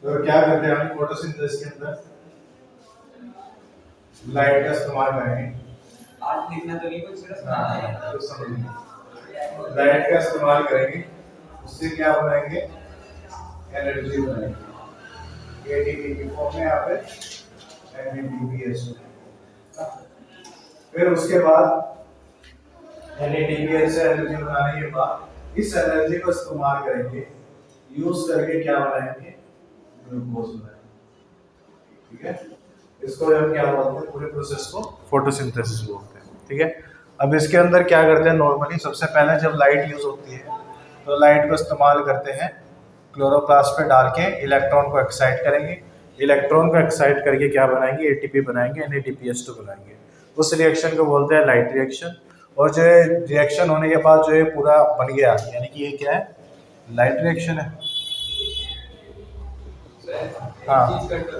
तो क्या करते हैं हम फोटोसिंथेसिस के अंदर लाइट का इस्तेमाल करेंगे। आज लिखना तो नहीं, कुछ सुनाना है। तो समझिए लाइट का इस्तेमाल करेंगे, उससे क्या बनाएंगे, एनर्जी बनाएंगे एटीपी की फॉर्म में, यहाँ पे NADPH। फिर उसके बाद NADPH से एनर्जी बनाने के बाद इस एनर्जी को इस्तेमाल करेंगे, यूज करके क्या बनाएंगे, ग्लूकोज बनाएंगे। ठीक है, इसको हम क्या बोलते हैं, पूरे प्रोसेस को फोटोसिंथेसिस बोलते हैं। ठीक है, अब इसके अंदर क्या करते हैं, नॉर्मली सबसे पहले जब लाइट यूज होती है तो लाइट को इस्तेमाल करते हैं, क्लोरोप्लास्ट पे डाल के इलेक्ट्रॉन को एक्साइट करेंगे, इलेक्ट्रॉन को एक्साइट करके क्या बनाएंगे, एटीपी बनाएंगे, NADPH2 बनाएंगे। उस रिएक्शन को बोलते हैं लाइट रिएक्शन। और जो रिएक्शन होने के बाद जो ये पूरा बन गया, यानी कि ये क्या है, लाइट रिएक्शन है। हाँ, चीज कर दो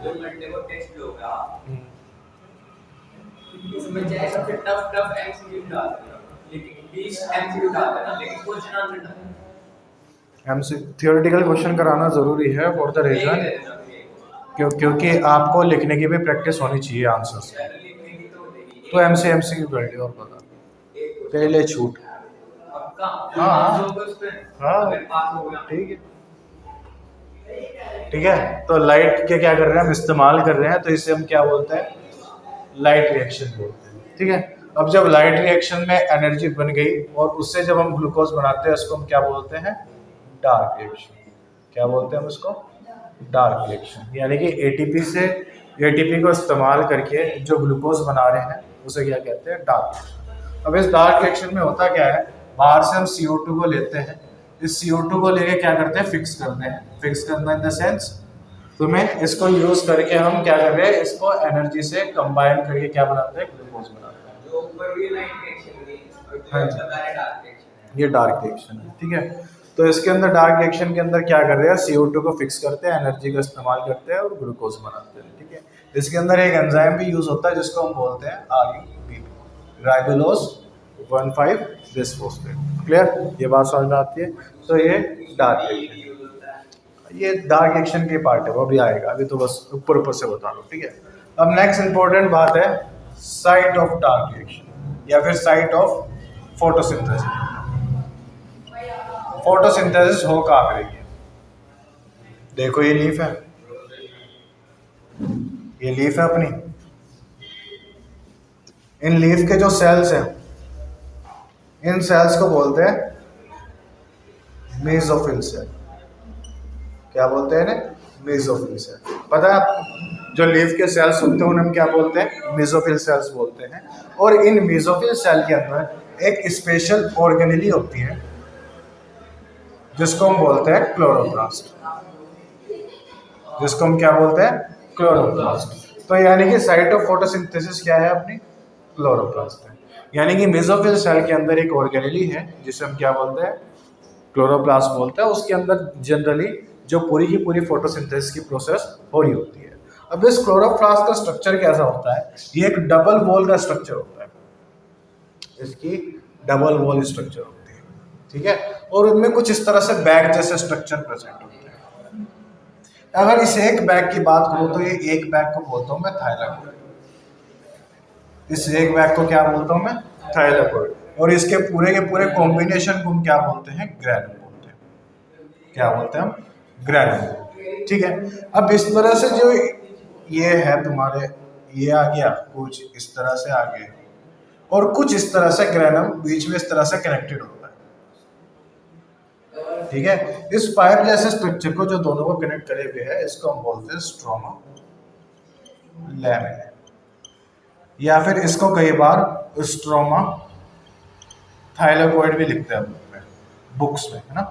जो मंडे को टेस्ट होगा, इसमें चाहे सबसे टफ टफ एमसीक्यू डालते हैं, लेकिन 20 एमसीक्यू डालते हैं ना, लेकिन क्वेश्चन आंसर डालते हैं। हमसे थियोरेटिकल क्वेश्चन कराना जरूरी है फॉर द रीजन क्योंकि आपको लिखने की भी प्रैक्टिस होनी चाहिए आंसर्स। तो एमसीक्यू कर लियो और बता, पहले छूट। हाँ हाँ, ठीक है ठीक है। तो लाइट के क्या कर रहे हैं हम, इस्तेमाल कर रहे हैं, तो इसे हम क्या बोलते हैं, लाइट रिएक्शन बोलते हैं। ठीक है, अब जब लाइट रिएक्शन में एनर्जी बन गई और उससे जब हम ग्लूकोज बनाते हैं, उसको हम क्या बोलते हैं, डार्क रिएक्शन। क्या बोलते हैं हम उसको, डार्क रिएक्शन। यानी कि एटीपी को इस्तेमाल करके जो ग्लूकोज बना रहे हैं उसे क्या कहते हैं, डार्क रिएक्शन। अब इस डार्क रिएक्शन में होता क्या है, बाहर से हम CO2 को लेते हैं, इस CO2 को लेके क्या करते हैं, फिक्स करते हैं। फिक्स करना इन द सेंस, तुम्हें इसको यूज करके हम क्या कर रहे हैं, इसको एनर्जी से कंबाइन करके क्या बनाते हैं, ग्लूकोज बनाते हैं। जो ऊपर भी लाइट रिएक्शन हुई और हाँ जो जी, बता रहे डार्क रिएक्शन है, ये डार्क रिएक्शन है। ठीक है, तो इसके अंदर डार्क रिएक्शन के अंदर क्या कर रहे हैं, CO2 को फिक्स करते हैं, एनर्जी का इस्तेमाल करते हैं और ग्लूकोज बनाते हैं। ठीक है, इसके अंदर एक एंजाइम भी यूज होता है जिसको हम बोलते हैं RUBP, राइबोलोज 1,5 बिस्फोस्फेट। क्लियर, ये बात समझ में आती है। तो ये डार्क रिएक्शन, ये डार्क रिएक्शन के पार्ट है, वो भी आएगा, अभी तो बस ऊपर से बता दो। ठीक है, अब नेक्स्ट इंपॉर्टेंट बात है साइट ऑफ डार्क रिएक्शन या फिर साइट ऑफ फोटोसिंथेसिस। फोटोसिंथेसिस हो कहाँ रही है, देखो ये लीफ है, ये लीफ है अपनी, इन लीफ के जो सेल्स हैं, इन सेल्स को बोलते हैं मेसोफिल सेल। क्या बोलते हैं इन्हें, मेसोफिल सेल। पता है आपको, जो लीफ के सेल्स होते हैं उन्हें हम क्या बोलते हैं, मेसोफिल सेल्स बोलते हैं। और इन मेसोफिल सेल के अंदर एक स्पेशल ऑर्गेनेली होती है जिसको हम बोलते हैं क्लोरोप्लास्ट, जिसको हम क्या बोलते हैं, क्लोरोप्लास्ट। तो यानी कि साइट ऑफ फोटोसिंथेसिस क्या है अपनी, क्लोरोप्लास्ट है। यानी कि मेसोफिल सेल के अंदर एक ऑर्गेनेली है जिसे हम क्या बोलते हैं, क्लोरोप्लास्ट बोलते हैं। उसके अंदर जनरली जो पूरी की पूरी फोटोसिंथेसिस की प्रोसेस हो रही होती है। अब इस क्लोरोप्लास्ट का स्ट्रक्चर कैसा होता है, ये एक डबल वॉल का स्ट्रक्चर होता है, इसकी डबल वॉल स्ट्रक्चर होती है। ठीक है, और उनमें कुछ इस तरह से बैग जैसे स्ट्रक्चर प्रेजेंट होते हैं। अगर इस एक बैग की बात करूं तो ये एक बैग को बोलता हूं मैं थाइलाकोइड, इस एक बैग को क्या बोलता हूं मैं, थाइलाकोइड। और इसके पूरे के पूरे कॉम्बिनेशन को हम क्या बोलते हैं, ग्रैनुल बोलते हैं। क्या बोलते हैं हम, ग्रैनुल। ठीक है, अब इस तरह से जो ये है तुम्हारे, ये आ गया कुछ इस तरह से आगे, और कुछ इस तरह से ग्रैनुल बीच में इस तरह से कनेक्टेड होता है। ठीक है, इस पाइप जैसे स्ट्रक्चर को जो दोनों को कनेक्ट करे हुए है, इसको हम बोलते हैं स्ट्रोमा लैमिना, या फिर इसको कई बार स्ट्रोमा थाइलाकोइड भी लिखते हैं बुक्स में, है ना।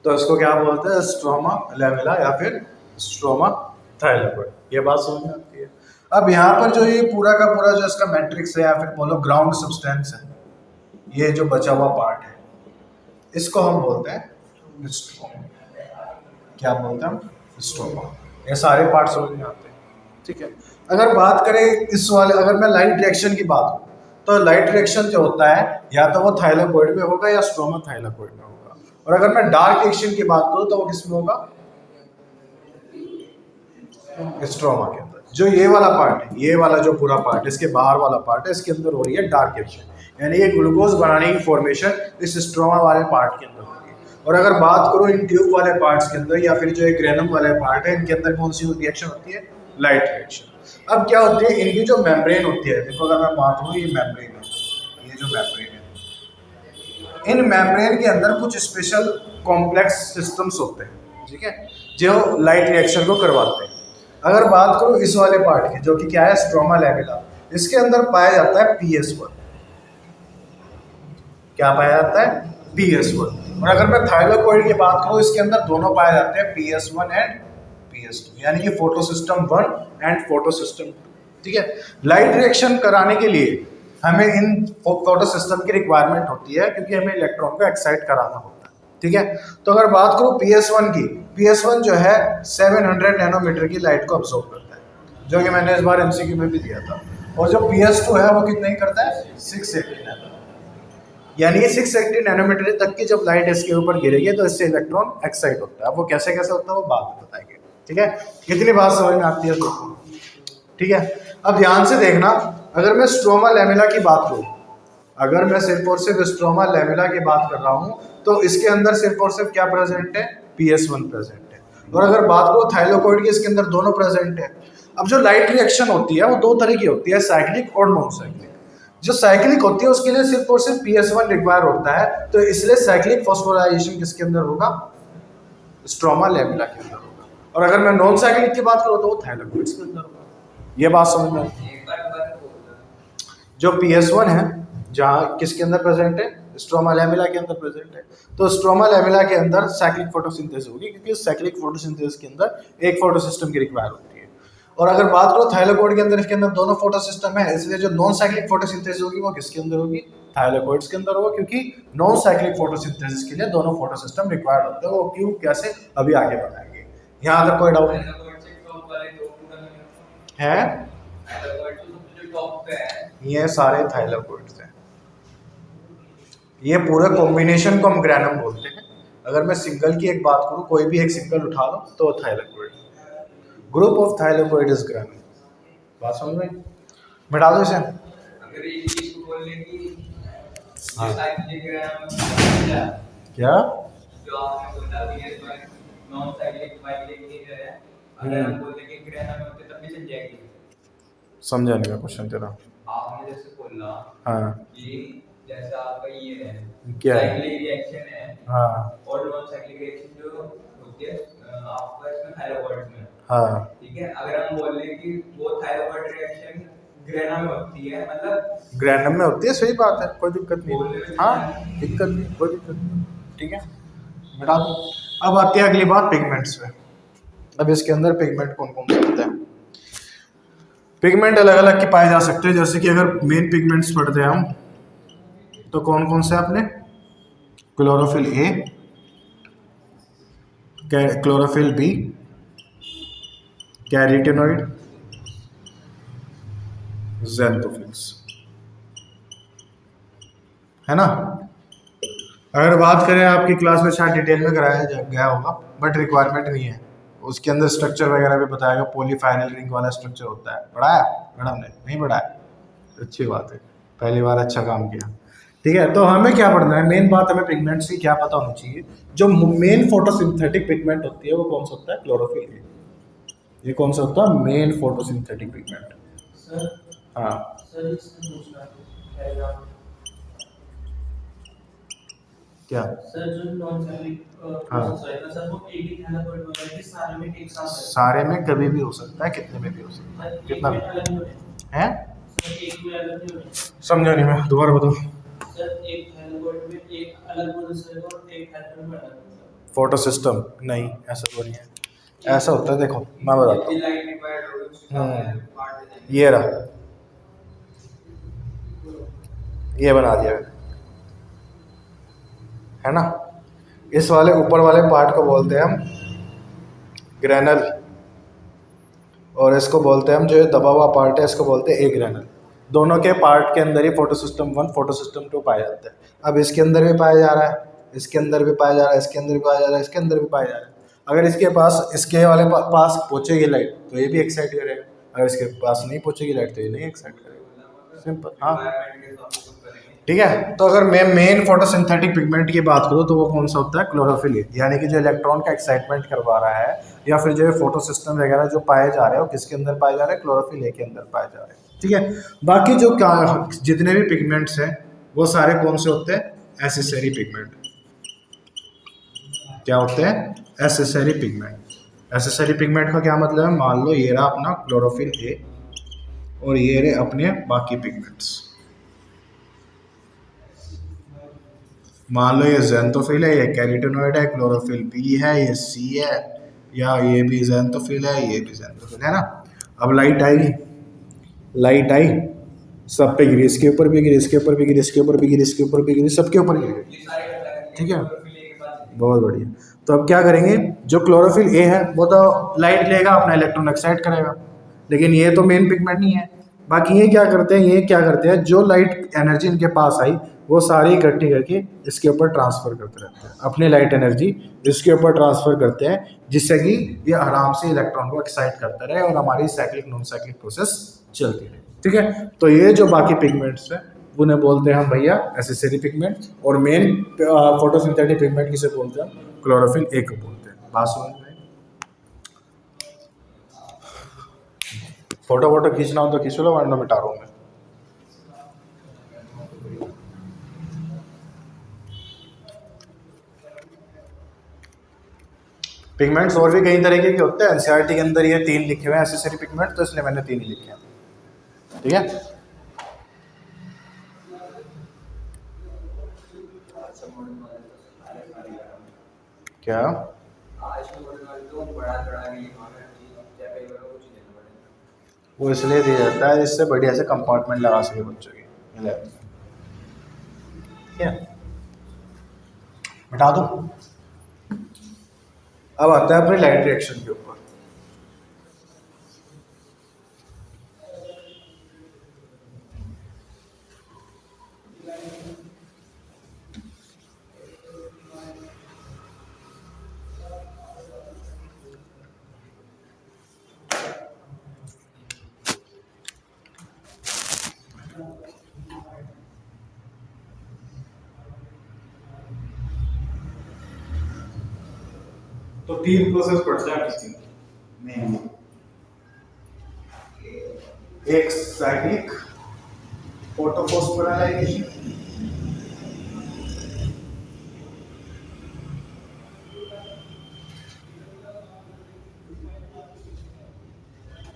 तो इसको क्या बोलते हैं, स्ट्रोमा लैमिना या फिर स्ट्रोमा थाइलाकोइड। ये बात समझ में आती है। अब यहाँ पर जो ये पूरा का पूरा जो इसका मैट्रिक्स है या फिर बोलो ग्राउंड सब्सटेंस है, ये जो बचा हुआ पार्ट है, इसको हम बोलते हैं स्ट्रोमा। क्या बोलते हैं हम, स्ट्रोमा। ये सारे पार्ट समझ में आते हैं। ठीक है, अगर बात करें इस वाले, अगर मैं लाइट रिएक्शन की बात करूं तो लाइट रिएक्शन जो होता है या तो वो थाइलाकोइड में होगा या स्ट्रोमा थाइलाकोइड में होगा। और अगर मैं डार्क रिएक्शन की बात करूं तो वो किसमें होगा, स्ट्रोमा के अंदर। जो ये वाला पार्ट है, ये वाला जो पूरा पार्ट, इसके बाहर वाला पार्ट है, इसके अंदर हो रही है डार्क रिएक्शन, यानी ये ग्लूकोज बनाने की फॉर्मेशन इस स्ट्रोमा वाले पार्ट के अंदर होगी। और अगर बात करूं इन ट्यूब वाले पार्ट्स के अंदर या फिर जो एक ग्रेनम वाले पार्ट है, इनके अंदर कौन सी रिएक्शन होती है, लाइट रिएक्शन। अब क्या होती है, इनकी जो मेम्ब्रेन होती है, देखो अगर मैं बात करूं, ये मेम्ब्रेन है, ये जो मेम्ब्रेन है, इन मेम्ब्रेन के अंदर कुछ स्पेशल कॉम्प्लेक्स सिस्टम्स होते हैं, ठीक है, जो लाइट रिएक्शन को करवाते हैं। अगर बात करूं इस वाले पार्ट की, जो कि क्या है, स्ट्रोमा लैमेला, इसके अंदर पाया जाता है PS1। क्या पाया जाता है, PS1। और अगर मैं थाइलाकोइड की बात करूं, इसके अंदर दोनों पाए जाते हैं, PS1 एंड PS2, यानी कि photo system 1 and photo system 2, ठीक है। लाइट रिएक्शन कराने के लिए हमें इन फोटो सिस्टम की रिक्वायरमेंट होती है, क्योंकि हमें इलेक्ट्रॉन को एक्साइट कराना होता है, ठीक है। तो अगर बात करूं PS1 की, PS1 जो है 700 नैनोमीटर की लाइट को अब्सॉर्ब करता है, जो कि मैंने इस बार MCQ में भी दिया था। और जो PS2 है वो कितना ही करता है, 680 नैनोमीटर, यानी कि 680 नैनोमीटर तक की जब लाइट इसके ऊपर गिरेगी तो इससे इलेक्ट्रॉन एक्साइट होता है। अब वो कैसे कैसे होता है वो बाद में बताएंगे, ठीक है। कितनी बात समझ में आती है तो, ठीक है। अब ध्यान से देखना, अगर मैं स्ट्रोमा लैमेला की बात करूं, अगर मैं सिर्फ और सिर्फ स्ट्रोमा लैमेला की बात कर रहा हूं, तो इसके अंदर सिर्फ और सिर्फ क्या प्रेजेंट है, PS1 प्रेजेंट है। और अगर बात करूं थाइलाकोइड की, इसके अंदर दोनों प्रेजेंट है। अब जो लाइट रिएक्शन होती है वो दो तरह की होती है, साइक्लिक और नॉन साइक्लिक। जो साइक्लिक होती है उसके लिए सिर्फ और सिर्फ PS1 रिक्वायर होता है, तो इसलिए साइक्लिक फॉस्फोराइलेशन किसके अंदर होगा, स्ट्रोमा लैमेला के अंदर होगा। और अगर मैं नॉन साइक्लिक की बात करूं तो वो थाइलाकोइड्स के अंदर होगा। ये बात समझ में आती है। जो PS1 है, जहाँ किसके अंदर प्रेजेंट है, स्ट्रोमा लैमेला के अंदर प्रेजेंट है, तो स्ट्रोमा लैमेला के अंदर साइक्लिक फोटोसिंथेसिस होगी, क्योंकि साइक्लिक फोटोसिंथेसिस के अंदर एक फोटोसिस्टम की रिक्वायर होती है। और अगर बात करो थाइलाकोइड के अंदर, इसके अंदर दोनों फोटोसिस्टम है, इसलिए जो नॉन साइक्लिक फोटोसिंथेसिस होगी वो किसके अंदर होगी, थाइलाकोइड्स के अंदर होगा, क्योंकि नॉन साइक्लिक फोटोसिंथेसिस के लिए दोनों फोटोसिस्टम रिक्वायर्ड होते हैं। वो क्यों, कैसे, अभी आगे बताएंगे। यहाँ तक कोई डाउट है? ये सारे थाइलाकोइड्स हैं, ये पूरे कॉम्बिनेशन को हम ग्रैनम बोलते हैं। अगर मैं सिंगल की एक बात करूं, कोई भी एक सिंगल उठा लो तो thylakoid, group of thylakoid is granum. बात समझ में, मिटा दो इसे। अगर ये चीज को बोलने की हाँ। साइक्लिक क्या, जो आपने बोला कि नॉन साइक्लिक साइक्लिक नहीं है, अगर हम बोलने की ग्रैनम में होते तब भी चल जाएगी। समझा नहीं मैं क्वेश्चन तेरा। आपने जैसे बोला हाँ, कि जैसा आपका ये है, क्या है? साइक्लिक रिएक्शन है, हाँ और नॉन साइक्लिक रिएक्शन जो होती है आपका इसमें थाइलाकोइड में, हाँ, ठीक है। अगर हम बोल लें कि वो थाइलाकोइड रिएक्शन ग्रेना में होती है, मतलब ग्रैनम में होती है, सही बात है, कोई दिक्कत नहीं। हाँ, दिक्कत नहीं, कोई दिक्कत नहीं, ठीक है, मिटा दो। अब आती है अगली बात पिगमेंट्स पे। अब इसके अंदर पिगमेंट कौन कौन से होते हैं? पिगमेंट अलग अलग के पाए जा सकते हैं, जैसे कि अगर मेन पिगमेंट्स पढ़ते हैं हम, तो कौन कौन से आपने, chlorophyll A, chlorophyll B, carotenoid, ज़ैंथोफिल्स, है ना। अगर बात करें, आपकी क्लास में शायद डिटेल में कराया गया होगा, बट रिक्वायरमेंट नहीं है। उसके अंदर स्ट्रक्चर वगैरह भी बताएगा, पॉलीफाइनल रिंग वाला स्ट्रक्चर होता है। पढ़ाया मैडम ने? नहीं पढ़ाया, अच्छी बात है, पहली बार अच्छा काम किया, ठीक है। तो हमें क्या पढ़ना है, मेन बात हमें पिगमेंट्स की क्या पता होनी चाहिए। जो मेन फोटोसिंथेटिक पिगमेंट होती है वो कौन सा होता है, क्लोरोफिल ए। ये कौन सा होता है, मेन फोटोसिंथेटिक पिगमेंट। हाँ, क्या सर जो नॉन साइक्लिक हाँ। प्रोसेस है ना सर, वो एक ही थाइलाकोइड में होता है कि सारे में एक साथ है? सारे में कभी भी हो सकता है, कितने में भी हो सकता है, कितना भी अलग नहीं होते है। सर, एक में अलग नहीं होते समझा नहीं मैं, दोबारा बताओ। सर। एक थाइलाकोइड में एक अलग प्रोसेस है और एक थाइलाकोइड में अलग प्रोसेस है। फोटो सिस्टम नहीं, ऐसा तो नहीं है, ऐसा होता है, देखो मैं बताता हूँ। लाइट रिक्वायर्ड होगी उसका पार्ट है। ये रहा, ये बना दिया मैंने, है ना। इस वाले ऊपर वाले पार्ट को बोलते हैं हम ग्रैनल, और इसको बोलते हैं हम, जो ये दबा हुआ पार्ट है इसको बोलते हैं ए ग्रैनल। दोनों के पार्ट के अंदर ही फोटो सिस्टम 1 फोटो सिस्टम 2 पाया जाता है। अब इसके अंदर भी पाया जा रहा है, इसके अंदर भी पाया जा रहा है, इसके अंदर भी पाया जा रहा है, इसके अंदर भी पाया जा रहा है। अगर इसके पास इसके वाले पास पहुंचेगी लाइट तो ये भी एक्साइट करेगा, अगर इसके पास नहीं पहुंचेगी लाइट तो ये नहीं एक्साइट करेगा। सिंपल। हाँ ठीक है। तो अगर मैं मेन फोटोसिंथेटिक पिगमेंट की बात करूँ तो वो कौन सा होता है, क्लोरोफिल, यानी कि जो इलेक्ट्रॉन का एक्साइटमेंट करवा रहा है या फिर जो फोटो सिस्टम वगैरह जो पाए जा रहे हैं वो किसके अंदर पाए जा रहे हैं, क्लोरोफिल ए के अंदर पाए जा रहे हैं। ठीक है। बाकी जो जितने भी पिगमेंट्स हैं वो सारे कौन से होते हैं, एसेसरी पिगमेंट। क्या होते हैं, एसेसरी पिगमेंट। एसेसरी पिगमेंट का क्या मतलब है, मान लो ये रहा अपना क्लोरोफिल ए और ये रहे अपने बाकी पिगमेंट्स। मान लो ये ज़ैंथोफिल है, ये कैरोटीनॉइड है, क्लोरोफिल बी है, ये सी है, या ये भी ज़ैंथोफिल है, ये भी ज़ैंथोफिल है ना। अब लाइट आएगी, लाइट आई, सब पे गिरी, इसके ऊपर भी गिरी, इसके ऊपर भी गिरी, इसके ऊपर भी गिरी, इसके ऊपर भी गिरी, सबके ऊपर गिरी। ठीक है, बहुत बढ़िया। तो अब क्या करेंगे, जो क्लोरोफिल ए है वो तो लाइट लेगा, अपना इलेक्ट्रॉन एक्साइट करेगा, लेकिन ये तो मेन पिगमेंट नहीं है। बाकी ये क्या करते हैं, ये क्या करते हैं, जो लाइट एनर्जी इनके पास आई वो सारी इकट्ठी करके इसके ऊपर ट्रांसफर करते रहते हैं, अपनी लाइट एनर्जी इसके ऊपर ट्रांसफर करते हैं, जिससे कि ये आराम से इलेक्ट्रॉन को एक्साइट करता रहे और हमारी साइक्लिक नॉन साइक्लिक प्रोसेस चलती रहे। ठीक है। तो ये जो बाकी पिगमेंट्स हैं उन्हें बोलते हैं हम भैया एसेसरी पिगमेंट, और मेन फोटोसिंथेटिक पिगमेंट किसे बोलते हैं, क्लोरोफिल ए को बोलते हैं। बात समझ में? फोटो खींचना हो तो खींच लो, वरना मिटा रहा हूँ मैं। पिगमेंट्स और भी कई तरीके के होते हैं, एनसीईआरटी के अंदर ये 3 लिखे हुए हैं एसेसरी पिगमेंट, तो इसलिए मैंने 3 ही लिखे हैं। ठीक है। क्या वो इसलिए दिया जाता है जिससे बढ़िया से कंपार्टमेंट लगा सके बच्चों की लैब में। ठीक है, बता दो। अब आता है अपने लाइट रिएक्शन के ऊपर। तो 3 प्रोसेस पढ़ते हैं किसी में, एक साइक्लिक फोटोफॉस्फोराइलेशन,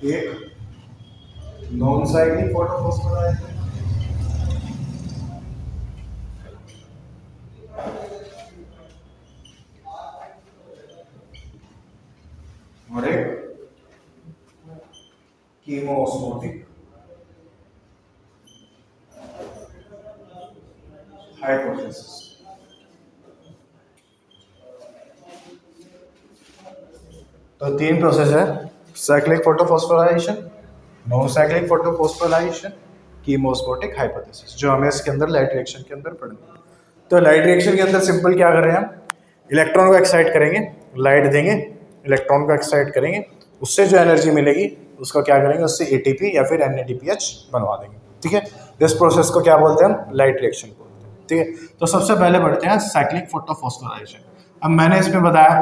एक नॉन साइक्लिक फोटोफॉस्फोराइलेशन, और एक कीमोस्मोटिक हाइपोथेसिस। तो 3 प्रोसेस है, cyclic photophosphorylation, non cyclic photophosphorylation, chemiosmotic hypothesis, जो हमें इसके अंदर लाइट रिएक्शन के अंदर पढ़ना है। तो लाइट रिएक्शन के अंदर सिंपल क्या कर रहे हैं हम, इलेक्ट्रॉन को एक्साइट करेंगे, लाइट देंगे, इलेक्ट्रॉन को एक्साइट करेंगे, उससे जो एनर्जी मिलेगी उसका क्या करेंगे, उससे एटीपी या फिर NADPH बनवा देंगे। ठीक है, इस प्रोसेस को क्या बोलते हैं हम, लाइट रिएक्शन बोलते हैं। ठीक है। तो सबसे पहले बढ़ते हैं साइक्लिक फोटोफॉस्फोराइलेशन। अब मैंने इसमें बताया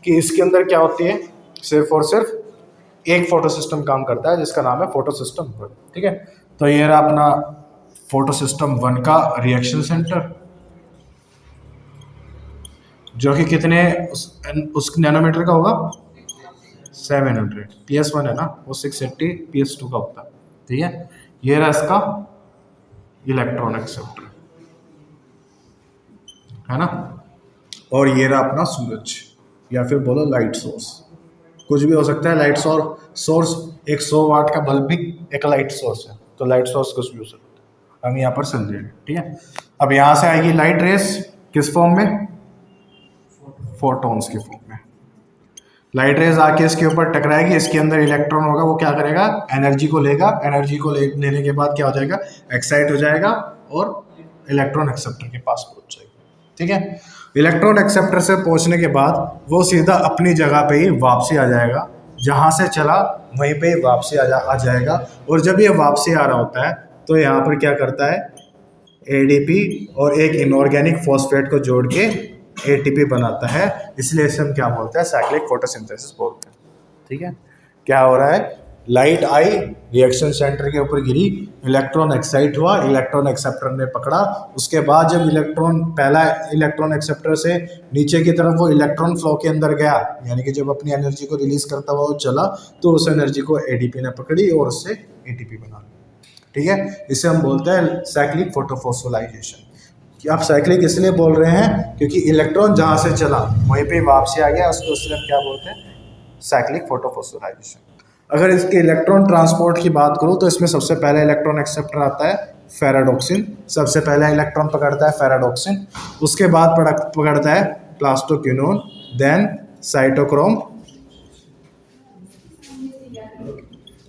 कि इसके अंदर क्या होती है, सिर्फ और सिर्फ एक फोटो सिस्टम काम करता है जिसका नाम है फोटो सिस्टम 1। ठीक है। तो ये रहा अपना फोटो सिस्टम 1 का रिएक्शन सेंटर, जो कि कितने उस नैनोमीटर का होगा, 700। PS1 है ना, वो 680 PS2 का होता है। ठीक है। ये रहा इसका इलेक्ट्रॉन एक्सेप्टर, है ना, और ये रहा अपना सूरज, या फिर बोलो लाइट सोर्स, कुछ भी हो सकता है। लाइट सोर्स एक 100 वाट का बल्ब भी एक लाइट सोर्स है, तो लाइट सोर्स कुछ भी हो सकता है, हम यहाँ पर समझेंगे। ठीक है। अब यहाँ से आएगी लाइट रेस, किस फॉर्म में, फोटॉन्स के फॉर्म में। लाइट रेज आके इसके ऊपर टकराएगी, इसके अंदर इलेक्ट्रॉन होगा, वो क्या करेगा, एनर्जी को लेगा, एनर्जी को लेने के बाद क्या हो जाएगा, एक्साइट हो जाएगा और इलेक्ट्रॉन एक्सेप्टर के पास पहुंच जाएगा। ठीक है। इलेक्ट्रॉन एक्सेप्टर से पहुंचने के बाद वो सीधा अपनी जगह पे ही वापसी आ जाएगा, जहाँ से चला वहीं पे ही वापसी आ जाएगा। और जब ये वापसी आ रहा होता है तो यहाँ पर क्या करता है, एडीपी और एक इनऑर्गेनिक फॉस्फेट को जोड़ के एटीपी बनाता है, इसलिए इसे हम क्या बोलते हैं, साइक्लिक फोटोसिंथेसिस बोलते हैं। ठीक है, क्या हो रहा है, लाइट आई, रिएक्शन सेंटर के ऊपर गिरी, इलेक्ट्रॉन एक्साइट हुआ, इलेक्ट्रॉन एक्सेप्टर ने पकड़ा, उसके बाद जब इलेक्ट्रॉन पहला इलेक्ट्रॉन एक्सेप्टर से नीचे की तरफ वो इलेक्ट्रॉन फ्लो के अंदर गया, यानी कि जब अपनी एनर्जी को रिलीज करता हुआ वो चला, तो उस एनर्जी को एडीपी ने पकड़ी और उससे एटीपी बना लिया। ठीक है, इसे हम बोलते हैं साइक्लिक फोटोफॉस्फोराइजेशन। आप साइक्लिक इसलिए बोल रहे हैं क्योंकि इलेक्ट्रॉन जहाँ से चला वहीं पे वापसी आ गया, उसको इसलिए हम क्या बोलते हैं, साइक्लिक फोटोफॉस्फोराइजेशन। अगर इसके इलेक्ट्रॉन ट्रांसपोर्ट की बात करूँ तो इसमें सबसे पहले इलेक्ट्रॉन एक्सेप्टर आता है फेराडॉक्सिन, सबसे पहले इलेक्ट्रॉन पकड़ता है फेराडॉक्सिन, उसके बाद पकड़ता है plastoquinone, then cytochrome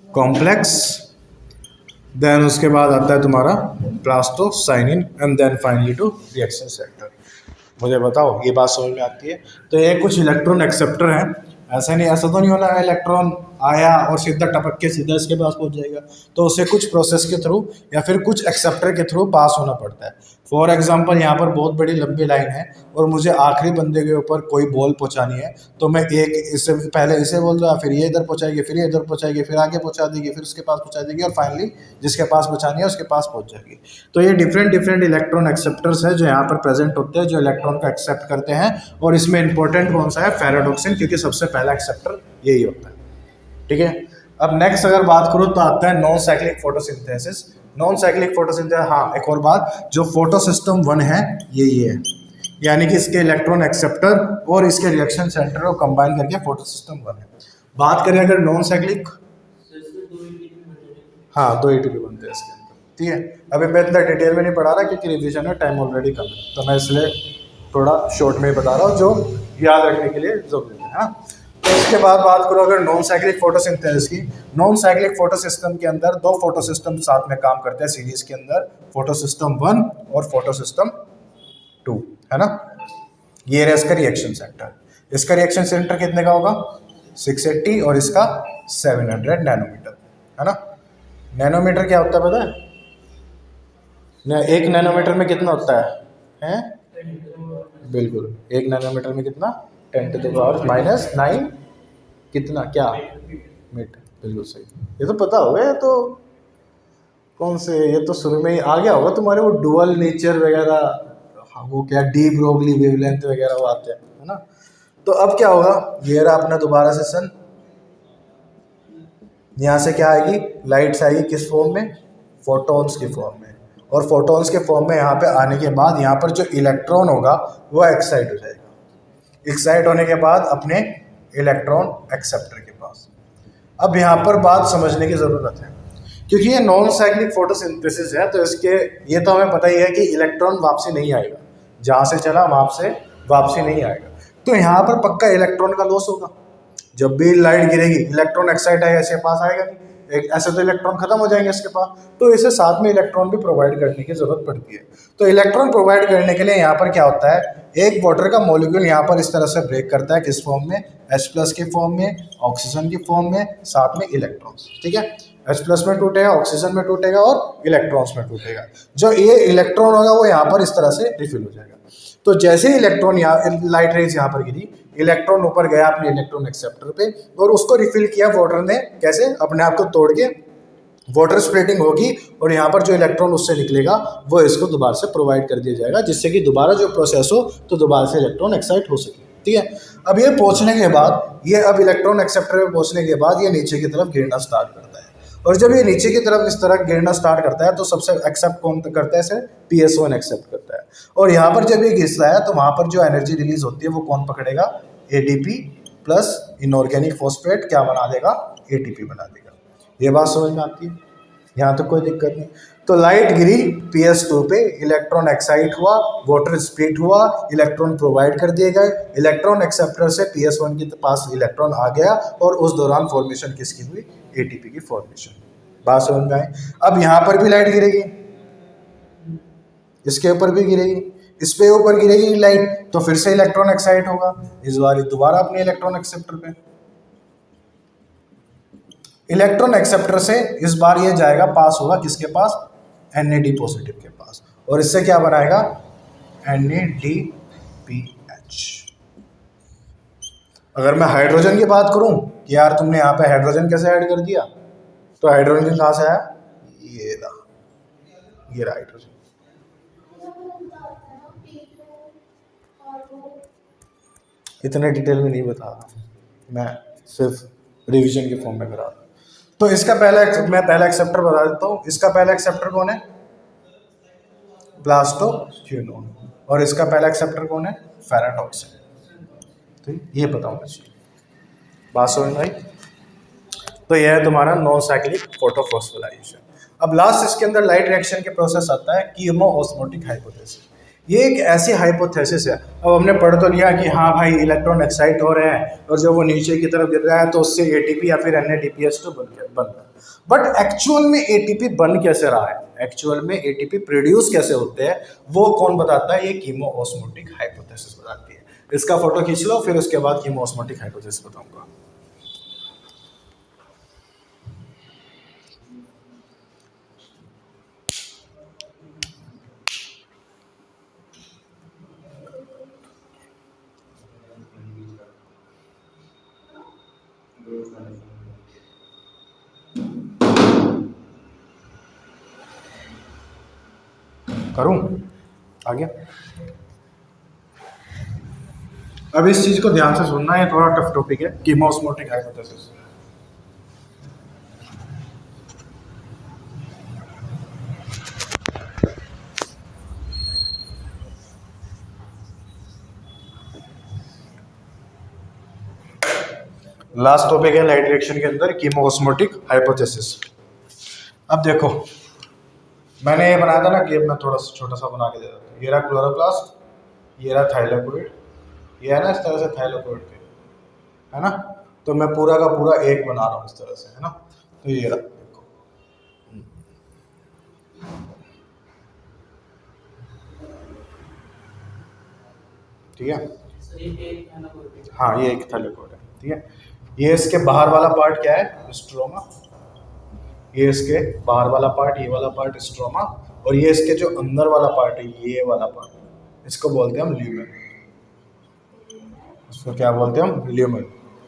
complex, then उसके बाद आता है तुम्हारा plastocyanin and then finally to reaction centre. मुझे बताओ ये बात समझ में आती है? तो ये कुछ इलेक्ट्रॉन एक्सेप्टर हैं, ऐसा नहीं, ऐसा तो नहीं होना है इलेक्ट्रॉन आया और सीधा टपक के सीधा इसके पास पहुंच जाएगा, तो उसे कुछ प्रोसेस के थ्रू या फिर कुछ एक्सेप्टर के थ्रू पास होना पड़ता है। फॉर एग्जांपल यहाँ पर बहुत बड़ी लंबी लाइन है और मुझे आखिरी बंदे के ऊपर कोई बॉल पहुँचानी है, तो मैं एक इससे पहले इसे बोल दूँगा, फिर ये इधर पहुँचाएगी, फिर ये इधर पहुँचाएगी, फिर आगे पहुँचा देगी, फिर उसके पास पहुँचा देगी और फाइनली जिसके पास पहुँचानी है उसके पास पहुँच जाएगी। तो ये डिफरेंट इलेक्ट्रॉन एक्सेप्टर्स है जो यहाँ पर प्रेजेंट होते हैं, जो इलेक्ट्रॉन को एक्सेप्ट करते हैं। और इसमें इंपॉर्टेंट कौन सा है, फेराडॉक्सिन, क्योंकि सबसे पहला एक्सेप्टर यही होता है। ठीक है, अब नेक्स्ट अगर बात करूँ तो आता है non cyclic photosynthesis. Non cyclic photosynthesis, हाँ एक और बात, जो फोटो सिस्टम 1 है ये है, यानी कि इसके इलेक्ट्रॉन एक्सेप्टर और इसके रिएक्शन सेंटर को कंबाइन करके फोटो सिस्टम 1 है। बात करें अगर नॉन साइक्लिक, हाँ 2 एटीपी बनते हैं इसके अंदर। ठीक है, अभी मैं इतना डिटेल में नहीं पढ़ा रहा क्योंकि रिविजन है, टाइम ऑलरेडी कम है, तो मैं इसलिए थोड़ा शॉर्ट में ही बता रहा हूँ जो याद रखने के लिए जरूरी है। हाँ, तो इसके बाद बात करो अगर नॉन साइक्लिक फोटोसिंथेसिस की। नॉन साइक्लिक फोटो सिस्टम के अंदर 2 फोटो सिस्टम साथ में काम करते हैं सीरीज के अंदर, फोटो सिस्टम 1 और फोटो सिस्टम 2, है ना। ये रहा इसका रिएक्शन सेंटर। इसका रिएक्शन सेंटर कितने का होगा, 680 और इसका 700 नैनोमीटर, है ना। नैनोमीटर क्या होता है पता है? 1 नैनोमीटर में कितना होता है? बिल्कुल, 1 नैनोमीटर में कितना, 10⁻⁻⁹ कितना, क्या मीटर, बिल्कुल सही। ये तो पता होगा, ये तो कौन से, ये तो शुरू में ही आ गया होगा तुम्हारे, वो डुअल नेचर वगैरह, वो क्या डी ब्रोगली वेवलेंथ वगैरह वो आते हैं, है ना। तो अब क्या होगा, ये रहा अपना दोबारा सेशन, यहाँ से क्या आएगी, लाइट्स आएगी किस फॉर्म में, फोटॉन्स की फॉर्म में, और फोटॉन्स के फॉर्म में यहाँ पे आने के बाद यहाँ पर जो इलेक्ट्रॉन होगा वो एक्साइट हो जाएगा। एक्साइट होने के बाद अपने इलेक्ट्रॉन एक्सेप्टर के पास। अब यहाँ पर बात समझने की ज़रूरत है, क्योंकि ये नॉन साइक्लिक फोटोसिंथेसिस है, तो इसके ये तो हमें पता ही है कि इलेक्ट्रॉन वापसी नहीं आएगा, जहाँ से चला वहाँ से वापसी नहीं आएगा, तो यहाँ पर पक्का इलेक्ट्रॉन का लॉस होगा। जब भी लाइट गिरेगी इलेक्ट्रॉन एक्साइट आएगा, इसके पास आएगा नहीं, ऐसे तो इलेक्ट्रॉन खत्म हो जाएंगे इसके पास, तो इसे साथ में इलेक्ट्रॉन भी प्रोवाइड करने की जरूरत पड़ती है। तो इलेक्ट्रॉन प्रोवाइड करने के लिए यहाँ पर क्या होता है, एक वाटर का मॉलिक्यूल यहाँ पर इस तरह से ब्रेक करता है, किस फॉर्म में, H+ के फॉर्म में, ऑक्सीजन की फॉर्म में, साथ में इलेक्ट्रॉन्स। ठीक है, H+ में टूटेगा, ऑक्सीजन में टूटेगा और इलेक्ट्रॉन्स में टूटेगा। जो ये इलेक्ट्रॉन होगा वो यहाँ पर इस तरह से रिफिल हो जाएगा। तो जैसे ही इलेक्ट्रॉन यहाँ, लाइट रेज यहाँ पर गिरी, इलेक्ट्रॉन ऊपर गया अपने इलेक्ट्रॉन एक्सेप्टर पे और उसको रिफिल किया वाटर ने, कैसे, अपने आप को तोड़ के वाटर स्प्लिटिंग होगी और यहाँ पर जो इलेक्ट्रॉन उससे निकलेगा वो इसको दोबारा से प्रोवाइड कर दिया जाएगा, जिससे कि दोबारा जो प्रोसेस हो तो दोबारा से इलेक्ट्रॉन एक्साइट हो सके। ठीक है, अब ये पहुँचने के बाद, ये अब इलेक्ट्रॉन एक्सेप्टर पे पहुँचने के बाद ये नीचे की तरफ गिरना स्टार्ट करता है, और जब ये नीचे की तरफ इस तरह गिरना स्टार्ट करता है तो सबसे एक्सेप्ट कौन करता है इसे, PS1 एक्सेप्ट करता है। और यहाँ पर जब ये गिरता है तो वहाँ पर जो एनर्जी रिलीज होती है वो कौन पकड़ेगा, ADP प्लस इनऑर्गेनिक फॉस्फेट क्या बना देगा, ATP बना देगा। ये बात समझ में आती है, यहाँ तो कोई दिक्कत नहीं। तो लाइट गिरी PS2 पे, इलेक्ट्रॉन एक्साइट हुआ, वाटर स्प्लिट हुआ, इलेक्ट्रॉन प्रोवाइड कर दिए गए, इलेक्ट्रॉन एक्सेप्टर से PS1 के पास इलेक्ट्रॉन आ गया और उस दौरान फॉर्मेशन किसकी हुई, ATP की फॉर्मेशन। बात समझ में आई। अब यहाँ पर भी लाइट गिरेगी, इसके ऊपर भी गिरेगी, इस पे ऊपर गिरेगी लाइट तो फिर से इलेक्ट्रॉन एक्साइट होगा, इस बार ये दोबारा अपने इलेक्ट्रॉन एक्सेप्टर पे। इलेक्ट्रॉन एक्सेप्टर से इस बार ये जाएगा, पास होगा किसके पास, NAD पॉजिटिव के पास, और इससे क्या बनाएगा, NADPH। अगर मैं हाइड्रोजन की बात करूं कि यार तुमने यहाँ पे हाइड्रोजन कैसे ऐड कर दिया, तो हाइड्रोजन कहाँ से आया, ये रहा हाइड्रोजन। इतने डिटेल में नहीं बता रहा, मैं सिर्फ रिवीजन के फॉर्म में करा रहा हूँ। तो इसका मैं पहला एक्सेप्टर बता देता हूँ। इसका पहला एक्सेप्टर कौन है, प्लास्टोक्विनोन, और इसका पहला एक्सेप्टर कौन है, फेराटॉक्सिन। तो ये पता होना चाहिए, बात समझ में आई। तो यह है तुम्हारा नॉन साइक्लिक फोटोफॉस्फोराइलेशन। अब लास्ट इसके अंदर लाइट रिएक्शन के प्रोसेस आता है कीमो-ऑस्मोटिक हाइपोथेसिस। ये एक ऐसी हाइपोथेसिस है, अब हमने पढ़ तो लिया कि हाँ भाई इलेक्ट्रॉन एक्साइट हो रहे हैं और जब वो नीचे की तरफ गिर रहा है तो उससे ATP या फिर NADPH बन रहा है। बट एक्चुअल में ATP बन कैसे रहा है, एक्चुअल में ATP प्रोड्यूस कैसे होते हैं, वो कौन बताता है, ये कीमो-ऑस्मोटिक हाइपोथेसिस बताती है। इसका फोटो खींच लो, फिर उसके बाद कीमो-ऑस्मोटिक हाइपोथेसिस बताऊंगा। करूं आगे। अब इस चीज को ध्यान से सुनना, है थोड़ा टफ टॉपिक है, कीमो-ऑस्मोटिक हाइपोथेसिस। लास्ट टॉपिक है लाइट रिएक्शन के अंदर कीमो-ऑस्मोटिक हाइपोथेसिस। अब देखो मैंने ये बनाया था ना कि मैं थोड़ा सा छोटा सा बना के दे देता हूँ। ये रहा क्लोरोप्लास्ट, ये रहा थाइलाकोइड, ये है ना इस तरह से थाइलाकोइड के, है ना। तो मैं पूरा का पूरा एक बना रहा हूँ इस तरह से, है ना। तो ये रहा देखो, ठीक है। हाँ ये एक थाइलाकोइड है, ठीक है। ये इसके बाहर वाला पार्ट क्या है, स्ट्रोमा। ये इसके बाहर वाला पार्ट, ये वाला पार्ट स्ट्रोमा, और ये इसके जो अंदर वाला पार्ट है, ये वाला पार्ट, इसको बोलते हैं हम ल्यूमेन। इसको क्या बोलते हैं हम, ल्यूमेन,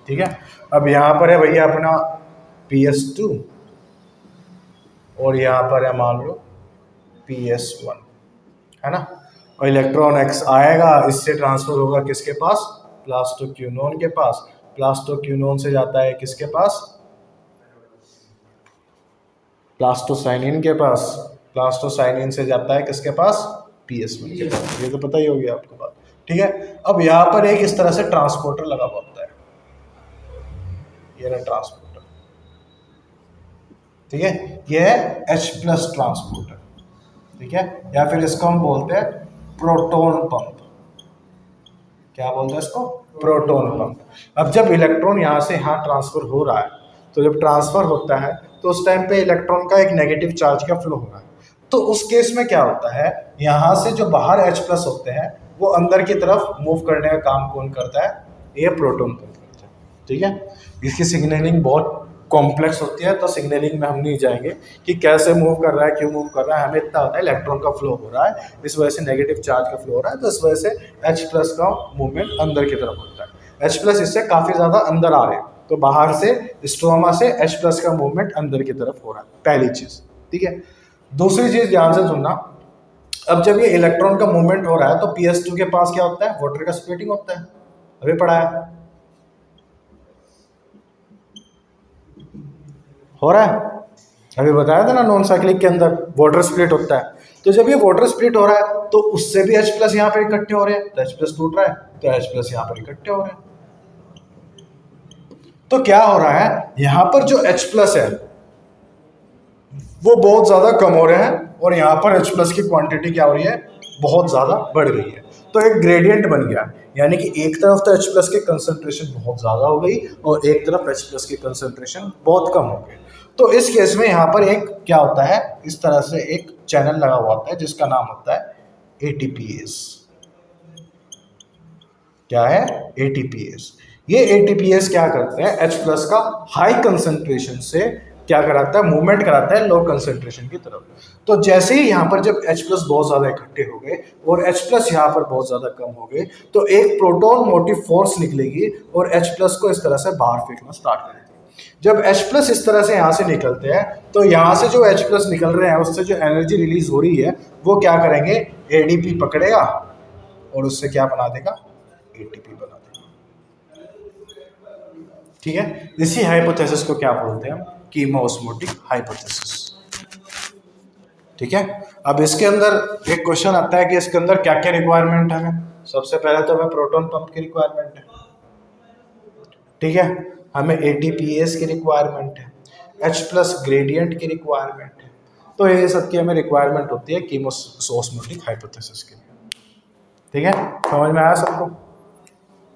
ठीक है। अब यहाँ पर है भैया अपना PS2 और यहाँ पर है मान लो PS1, है ना। और इलेक्ट्रॉन एक्स आएगा, इससे ट्रांसफर होगा किसके पास, प्लास्टोक्विनोन के पास। प्लास्टोक्विनोन से जाता है किसके पास, प्लास्टोसाइनिन के पास। प्लास्टोसाइनिन से जाता है किसके पास, PS1 के पास। ये तो पता ही होगी आपको बात, ठीक है। अब यहाँ पर एक इस तरह से ट्रांसपोर्टर लगा हुआ होता है, ये रहा ट्रांसपोर्टर, ठीक है। ये है H+ ट्रांसपोर्टर, ठीक है, या फिर इसको हम बोलते हैं प्रोटॉन पंप। क्या बोलते हैं इसको, प्रोटॉन पंप। अब जब इलेक्ट्रॉन यहाँ से यहाँ ट्रांसफर हो रहा है, तो जब ट्रांसफर होता है तो उस टाइम पे इलेक्ट्रॉन का एक नेगेटिव चार्ज का फ्लो हो रहा है। तो उस केस में क्या होता है, यहाँ से जो बाहर H+ होते हैं वो अंदर की तरफ मूव करने का काम कौन करता है, ये प्रोटॉन पंप करता है, ठीक है। इसकी सिग्नलिंग बहुत कॉम्प्लेक्स होती है, तो सिग्नलिंग में हम नहीं जाएंगे कि कैसे मूव कर रहा है, क्यों मूव कर रहा है। हमें इतना होता है इलेक्ट्रॉन का फ्लो हो रहा है, इस वजह से नेगेटिव चार्ज का फ्लो हो रहा है, तो इस वजह से H+ का मूवमेंट अंदर की तरफ होता है। H+ इससे काफ़ी ज़्यादा अंदर आ रहे हैं, तो बाहर से स्ट्रोमा से H+ का मूवमेंट अंदर की तरफ हो रहा है, पहली चीज़, ठीक है। दूसरी चीज़ ध्यान से सुनना, अब जब ये इलेक्ट्रॉन का मूवमेंट हो रहा है तो PS2 के पास क्या होता है, वाटर का स्प्लिटिंग होता है, अभी पढ़ा है, हो रहा है, अभी बताया था ना नॉन साइक्लिक के अंदर वाटर स्प्लिट होता है। तो जब ये वाटर स्प्लिट हो रहा है तो उससे भी H+ यहाँ पर इकट्ठे हो रहे हैं, तो H+ टूट रहा है, तो H+ यहाँ पर इकट्ठे हो रहे हैं। तो क्या हो रहा है, यहाँ पर जो H+ है वो बहुत ज़्यादा कम हो रहे हैं, और यहाँ पर H+ की क्वांटिटी क्या हो रही है, बहुत ज़्यादा बढ़ गई है। तो एक ग्रेडियंट बन गया, यानी कि एक तरफ तो H+ की कंसंट्रेशन बहुत ज़्यादा हो गई और एक तरफ H+ की कंसंट्रेशन बहुत कम हो गई। तो इस केस में यहाँ पर एक क्या होता है, इस तरह से एक चैनल लगा हुआ होता है जिसका नाम होता है ATPase। क्या है, ATPase। ये ATPase क्या करते हैं, H प्लस का हाई कंसंट्रेशन से क्या कराता है, मूवमेंट कराता है लो कंसंट्रेशन की तरफ। तो जैसे ही यहाँ पर जब H प्लस बहुत ज्यादा इकट्ठे हो गए और H प्लस यहाँ पर बहुत ज्यादा कम हो गए, तो एक प्रोटॉन मोटिव फोर्स निकलेगी और H प्लस को इस तरह से बाहर फेंकना स्टार्ट करेगी। जब H प्लस इस तरह से यहाँ से निकलते हैं, तो यहाँ से जो H प्लस निकल रहे हैं उससे जो एनर्जी रिलीज हो रही है वो क्या करेंगे, ADP पकड़ेगा और उससे क्या बना देगा, ATP बना देगा। ठीक है, इसी हाइपोथेसिस को क्या बोलते हैं हम, कीमोओस्मोटिक हाइपोथेसिस। ठीक है, अब इसके अंदर एक क्वेश्चन आता है कि इसके अंदर क्या क्या रिक्वायरमेंट है हमें। सबसे पहले तो हमें प्रोटॉन पंप की रिक्वायरमेंट है, ठीक है, हमें ATPase की रिक्वायरमेंट है, H प्लस ग्रेडियंट की रिक्वायरमेंट है। तो ये सब की हमें रिक्वायरमेंट होती है कीमोओस्मोटिक हाइपोथेसिस के लिए। ठीक है, समझ में आया सबको।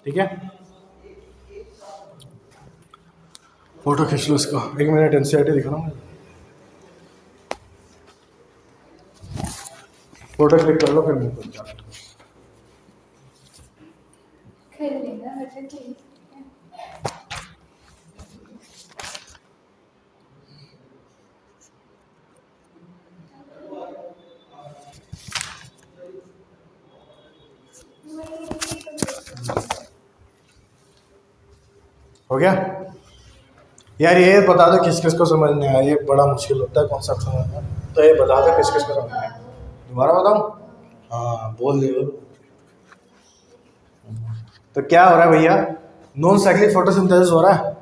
ठीक है, फोटो खींच लो इसका, 1 मिनट एनसीईआरटी दिखा रहा हूँ, फोटो क्लिक कर लो फिर मुझे बता। हो गया यार, ये बता दो किस किस को समझ नहीं आया, ये बड़ा मुश्किल होता है कॉन्सेप्ट समझना, तो ये बता दो किस किस को समझ में आया। दोबारा बताऊं, हाँ बोल दो। तो क्या हो रहा है भैया, नॉन साइक्लिक फोटोसिंथेसिस हो रहा है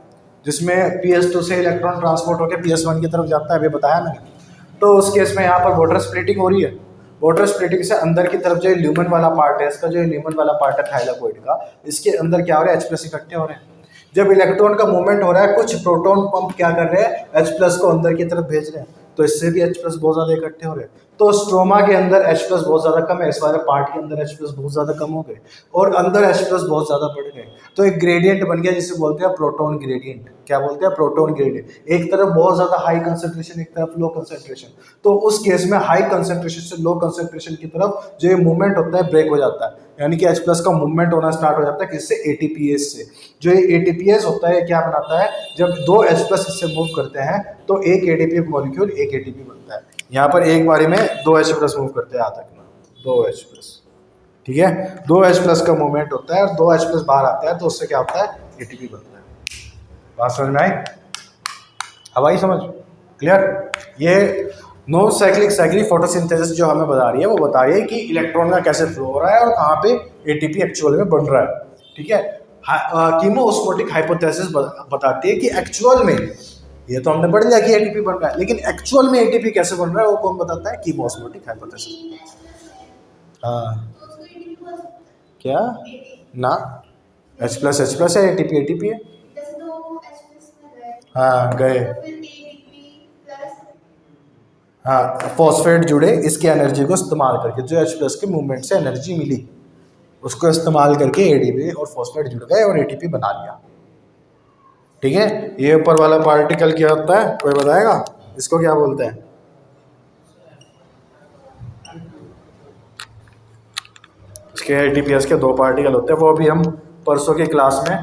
जिसमें PS2 से इलेक्ट्रॉन ट्रांसपोर्ट होकर PS1 की तरफ जाता है, अभी बताया मैंने। तो उस केस में यहाँ पर वाटर स्प्लिटिंग हो रही है। वाटर स्प्लिटिंग से अंदर की तरफ जो ल्यूमेन वाला पार्ट है, इसका जो ल्यूमेन वाला पार्ट है थाइलाकोइड का, इसके अंदर क्या हो रहा है, H प्लस इकट्ठे हो रहे हैं। जब इलेक्ट्रॉन का मूवमेंट हो रहा है, कुछ प्रोटॉन पंप क्या कर रहे हैं, H प्लस को अंदर की तरफ भेज रहे हैं, तो इससे भी H प्लस बहुत ज्यादा इकट्ठे हो रहे हैं। तो स्ट्रोमा के अंदर H प्लस बहुत ज्यादा कम है, इस वाले पार्ट के अंदर H प्लस बहुत ज्यादा कम हो गए और अंदर H प्लस बहुत ज्यादा बढ़ गए। तो एक ग्रेडियंट बन गया जिसे बोलते हैं प्रोटॉन ग्रेडियंट। क्या बोलते हैं, प्रोटॉन ग्रेडियंट। एक तरफ बहुत ज्यादा हाई कंसेंट्रेशन, एक तरफ लो कंसेंट्रेशन। तो उस केस में हाई कंसेंट्रेशन से लो कंसेंट्रेशन की तरफ जो ये मूवमेंट होता है ब्रेक हो जाता है, यानी कि H प्लस का मूवमेंट होना स्टार्ट हो जाता है किससे, ATPase से। जो ये ATPase होता है क्या बनाता है, जब दो H प्लस इससे मूव करते हैं तो एक ADP मॉलिक्यूल एक ATP बनता है। यहाँ पर एक बारी में 2 H प्लस मूव करते हैं, याद रखना 2 H प्लस। ठीक है, 2 H प्लस का मूवमेंट होता है और 2 H प्लस बाहर आता है तो उससे क्या होता है, ATP बनता है। बात समझ में आई, अब आई समझ, क्लियर। ये नॉन साइक्लिक साइक्लिक फोटोसिंथेसिस जो हमें बता रही है वो बता रही है कि इलेक्ट्रॉन का कैसे फ्लो हो रहा है और कहाँ पे ATP एक्चुअल में बन रहा है। ठीक है, कीमोओस्मोटिक हाइपोथेसिस बताती है कि एक्चुअल में, ये तो हमने पढ़ लिया कि ATP बन रहा है, लेकिन एक्चुअल में ATP कैसे बन रहा है वो कौन बताता है, कीमोओस्मोटिक हाइपोथेसिस। हाँ क्या ना, H प्लस है, ATP है। हाँ गए, हाँ फॉस्फेट जुड़े, इसके एनर्जी को इस्तेमाल करके जो H प्लस के मूवमेंट से एनर्जी मिली उसको इस्तेमाल करके ADP और फॉस्फेट जुड़ गए और ATP बना लिया। ठीक है, ये ऊपर वाला पार्टिकल क्या होता है, कोई बताएगा इसको क्या बोलते हैं, इसके ATPase के 2 पार्टिकल होते हैं, वो अभी हम परसों की क्लास में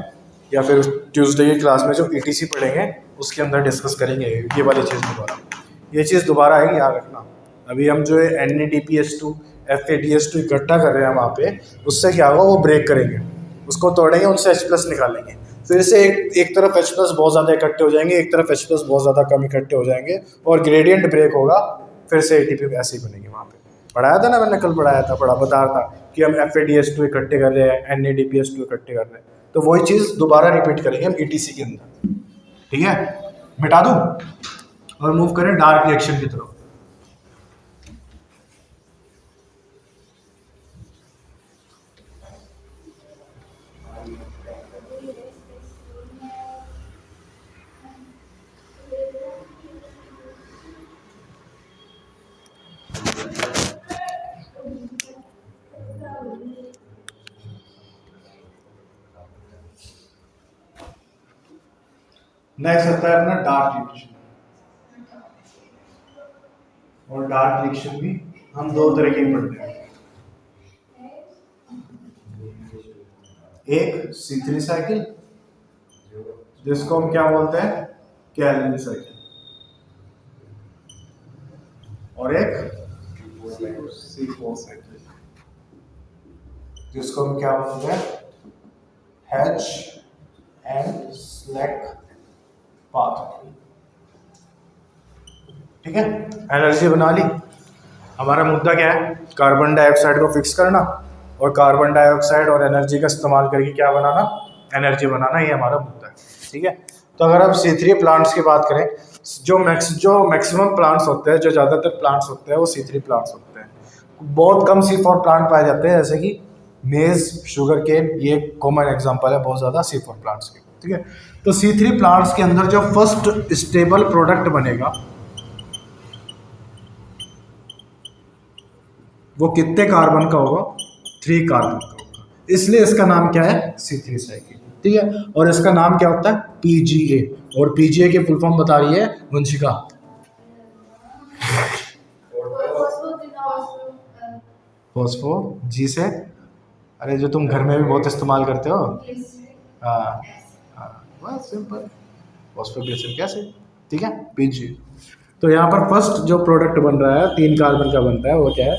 या फिर ट्यूसडे की क्लास में जो ETC पढ़ेंगे उसके अंदर डिस्कस करेंगे ये वाली चीज़ दोबारा। ये चीज़ दोबारा आएगी, याद रखना। अभी हम जो है NADPH2 FADH2 इकट्ठा कर रहे हैं वहाँ पे, उससे क्या होगा, वो ब्रेक करेंगे, उसको तोड़ेंगे, उनसे H प्लस निकालेंगे, फिर से एक तरफ H प्लस बहुत ज़्यादा इकट्ठे हो जाएंगे, एक तरफ H प्लस बहुत ज़्यादा कम इकट्ठे हो जाएंगे और ग्रेडियंट ब्रेक होगा, फिर से ATP ऐसे ही बनेगी। वहाँ पे पढ़ाया था ना मैंने, कल पढ़ाया था, बता रहा था कि हम FADH2 इकट्ठे कर रहे हैं, NADPH2 इकट्ठे कर रहे हैं, तो वही चीज़ दोबारा रिपीट करेंगे हम ETC के अंदर। ठीक है, मिटा दूँ और मूव करें डार्क रिएक्शन की तरफ। नेक्स्ट आता है अपना डार्क रिएक्शन, और डार्क रिएक्शन भी हम 2 तरह के पढ़ते हैं। एक C3 साइकिल जिसको हम क्या बोलते हैं, कैलविन साइकिल, और एक C4 साइकिल जिसको हम क्या बोलते हैं, हैच एंड स्लैक पाथ। ठीक है, एनर्जी बना ली। हमारा मुद्दा क्या है, कार्बन डाइऑक्साइड को फिक्स करना और कार्बन डाइऑक्साइड और एनर्जी का इस्तेमाल करके क्या बनाना, एनर्जी बनाना, ये हमारा मुद्दा है। ठीक है, तो अगर आप C3 प्लांट्स की बात करें, जो मैक्सिमम प्लांट्स होते हैं, जो ज़्यादातर प्लांट्स होते हैं वो C3 प्लांट्स होते हैं। बहुत कम C4 प्लांट पाए जाते हैं, जैसे कि मेज, शुगर केन, ये कॉमन एग्जांपल है बहुत ज़्यादा C4 प्लांट्स के। ठीक है, तो C3 प्लांट्स के अंदर जो फर्स्ट स्टेबल प्रोडक्ट बनेगा वो कितने कार्बन का होगा, 3 कार्बन का होगा, इसलिए इसका नाम क्या है, C3 साइकिल। ठीक है, और इसका नाम क्या होता है, PGA, और PGA की फुल फॉर्म बता रही है वंशिका। फॉस्फो, जी से, अरे जो तुम घर में भी बहुत इस्तेमाल करते हो, हाँ हाँ, बस सिंपल, फॉस्फोग्लिसरॉल कैसे। ठीक है, PGA। तो यहाँ पर फर्स्ट जो प्रोडक्ट बन रहा है 3 कार्बन का बनता है, वो क्या है,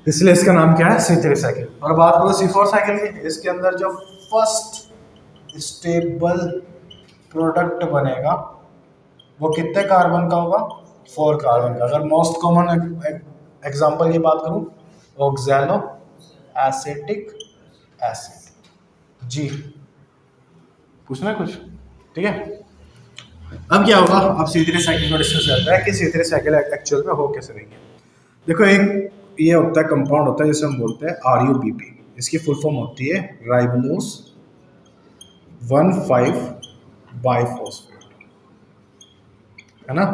इसलिए इसका नाम क्या है, C3 साइकिल। और बात करो C4 साइकिल की, इसके अंदर जो फर्स्ट स्टेबल प्रोडक्ट बनेगा वो कितने कार्बन का होगा, 4 कार्बन का। अगर मोस्ट कॉमन एग्जांपल की बात करूं, ऑक्सैलो एसिटिक एसिड, जी पूछना है कुछ। ठीक है, अब क्या होगा, अब C3 साइकिल को डिस्कस करते हैं कि C3 साइकिल एक्चुअल में हो कैसे रही है। देखो, एक ये होता है कंपाउंड होता है जिसे हम बोलते हैं RUBP, इसकी फुल फॉर्म होती है राइबोलोस 1,5 बाइफॉस्फेट, है ना,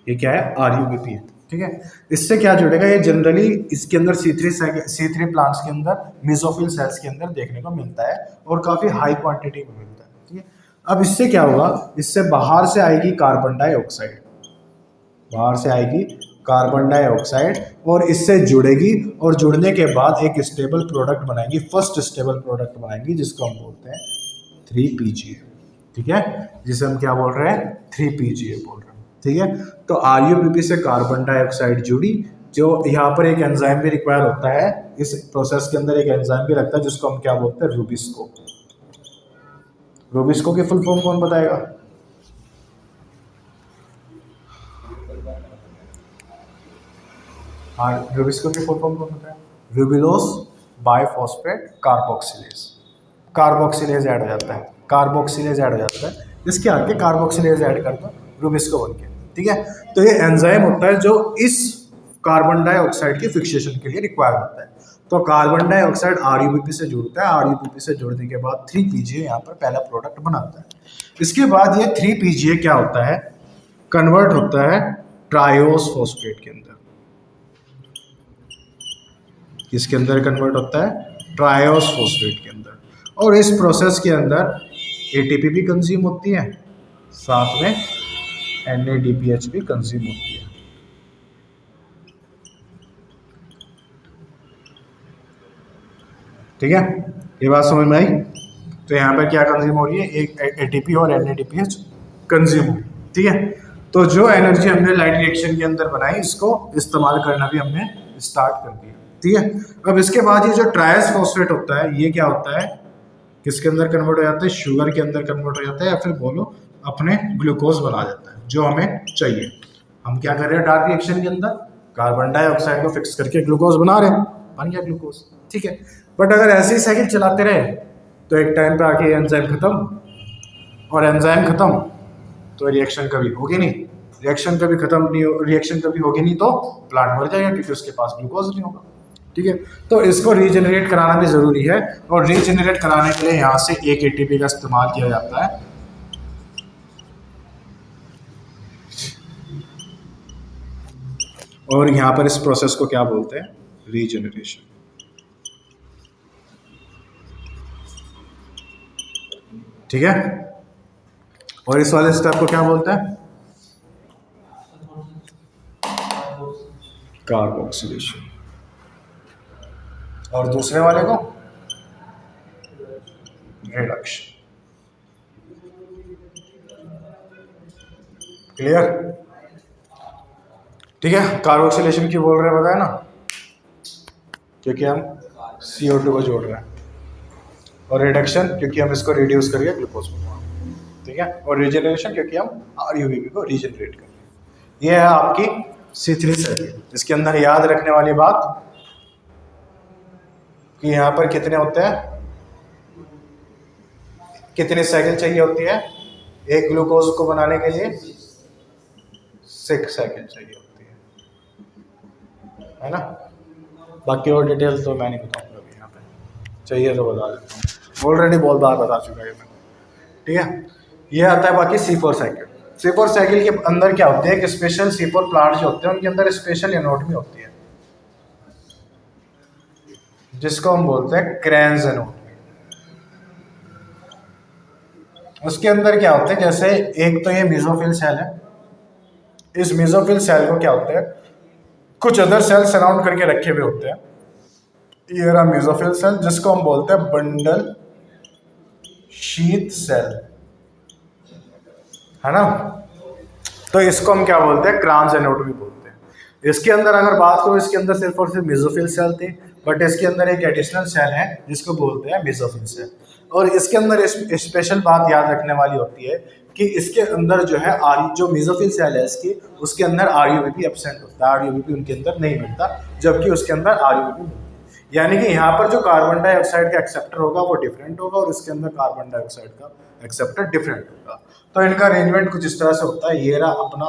ये क्या है, RUBP है। ठीक है, इससे क्या जुड़ेगा, ये जनरली इसके अंदर C3 प्लांट्स के अंदर मेसोफिल सेल्स के अंदर देखने को मिलता है और काफी हाई क्वांटिटी में मिलता है। ठीक है, अब इससे क्या होगा, इससे बाहर से आएगी कार्बन डाइऑक्साइड, बाहर से आएगी कार्बन डाइऑक्साइड और इससे जुड़ेगी, और जुड़ने के बाद एक स्टेबल प्रोडक्ट बनाएंगी, फर्स्ट स्टेबल प्रोडक्ट बनाएंगी जिसको हम बोलते हैं 3PGA। ठीक है, जिसे हम क्या बोल रहे हैं, 3PGA बोल रहे हैं। ठीक है, तो RUBP से कार्बन डाइऑक्साइड जुड़ी, जो यहाँ पर एक एंजाइम भी रिक्वायर होता है, इस प्रोसेस के अंदर एक एंजाइम भी लगता है जिसको हम क्या बोलते हैं, रूबिस्को। रूबिस्को की फुल फॉर्म कौन बताएगा, हाँ, रूबिस्को की फुल फॉर्म कौन होता है, रूबिलोस बाइफॉस्फेट कार्बोक्सिलेज। कार्बोक्सिलेज ऐड हो जाता है, कार्बोक्सिलेज ऐड हो जाता है, इसके आगे कार्बोक्सिलेज ऐड कर दो, रूबिस्को बन गया। ठीक है, तो ये एंजाइम होता है जो इस कार्बन डाइऑक्साइड की फिक्सेशन के लिए रिक्वायर होता है। तो कार्बन डाइऑक्साइड RUBP से जुड़ता है, RUBP से जुड़ने के बाद 3PGA यहाँ पर पहला प्रोडक्ट बनाता है। इसके बाद ये 3PGA क्या होता है, कन्वर्ट होता है ट्रायोस फॉस्फेट के अंदर। इसके अंदर कन्वर्ट होता है ट्रायोस फॉस्फेट के अंदर, और इस प्रोसेस के अंदर ATP भी कंज्यूम होती है, साथ में NADPH भी कंज्यूम होती है। ठीक है, ये बात समझ में आई। तो यहाँ पर क्या कंज्यूम हो रही है, एक ATP और NADPH कंज्यूम हो रही है। ठीक है, तो जो एनर्जी हमने लाइट रिएक्शन के अंदर बनाई, इसको इस्तेमाल करना भी हमने स्टार्ट कर दिया। ठीक है, अब इसके बाद ये जो ट्रायस फॉस्फेट होता है, ये क्या होता है, किसके अंदर कन्वर्ट हो जाता है, शुगर के अंदर कन्वर्ट हो जाता है, या फिर बोलो अपने ग्लूकोज बना देता है जो हमें चाहिए। हम क्या कर रहे हैं, डार्क रिएक्शन के अंदर कार्बन डाइऑक्साइड को फिक्स करके ग्लूकोज बना रहे हैं, बन गया ग्लूकोज। ठीक है, बट अगर ऐसे ही साइकिल चलाते रहे तो एक टाइम पे आके एंजाइम खत्म, और एंजाइम खत्म तो रिएक्शन कभी होगी नहीं, रिएक्शन कभी खत्म नहीं हो, रिएक्शन कभी होगी नहीं तो प्लांट मर जाएगा क्योंकि उसके पास ग्लूकोज नहीं होगा। ठीक है, तो इसको रीजनरेट कराना भी जरूरी है, और रीजनरेट कराने के लिए यहाँ से एक ATP का इस्तेमाल किया जाता है। और यहाँ पर इस प्रोसेस को क्या बोलते हैं, रीजनरेशन। ठीक है, और इस वाले स्टेप को क्या बोलते हैं, कार्बोक्सिलेशन। और दूसरे वाले को रिडक्शन। क्लियर? ठीक है, कार्बोक्सिलेशन की बोल रहे हैं, बताया ना, क्योंकि हम CO2 को जोड़ रहे हैं, और रिडक्शन क्योंकि हम इसको रिड्यूस करिए ग्लूकोज में, ठीक है, और रिजेनरेशन क्योंकि हम RUBP को रीजनरेट कर रहे हैं। ये है आपकी C3 साइकिल। इसके अंदर याद रखने वाली बात कि यहाँ पर कितने होते हैं, कितनी साइकिल चाहिए होती है एक ग्लूकोज को बनाने के लिए? 6 साइकिल चाहिए होती है ना। बाकी और डिटेल तो मैं नहीं बताऊंगा अभी यहाँ पे, चाहिए तो बता देता हूँ, ऑलरेडी बहुत बार बता चुका है मैं, ठीक है। ये आता है बाकी C4 साइकिल। C4 साइकिल के अंदर क्या होते हैं, एक स्पेशल C4 प्लांट जो होते हैं उनके अंदर स्पेशल एनोटमी होती है, जिसको हम बोलते हैं क्रेन्स एनोटमी। उसके अंदर क्या होते हैं, जैसे एक तो ये मेसोफिल सेल है, इस मेसोफिल सेल को क्या होता है, कुछ अदर सेल सराउंड करके रखे हुए होते हैं। ये रहा मेसोफिल सेल, जिसको हम बोलते हैं बंडल शीथ सेल, है ना। तो इसको हम क्या बोलते हैं, क्रांस एनोटमी बोलते हैं। इसके अंदर अगर बात करो, इसके अंदर सिर्फ और सिर्फ मेसोफिल सेल थे, बट इसके अंदर एक एडिशनल सेल है जिसको बोलते हैं मेसोफिल सेल। और इसके अंदर स्पेशल बात याद रखने वाली होती है कि इसके अंदर जो है जो मेसोफिल सेल है इसकी, उसके अंदर RUBP एब्सेंट होता है, RUBP उनके अंदर नहीं मिलता, जबकि उसके अंदर RUBP मिलता है। यानी कि यहाँ पर जो कार्बन डाइऑक्साइड का एक्सेप्टर होगा वो डिफरेंट होगा, और इसके अंदर कार्बन डाइऑक्साइड का एक्सेप्टर डिफरेंट होगा। तो इनका अरेंजमेंट कुछ इस तरह से होता है। ये रहा अपना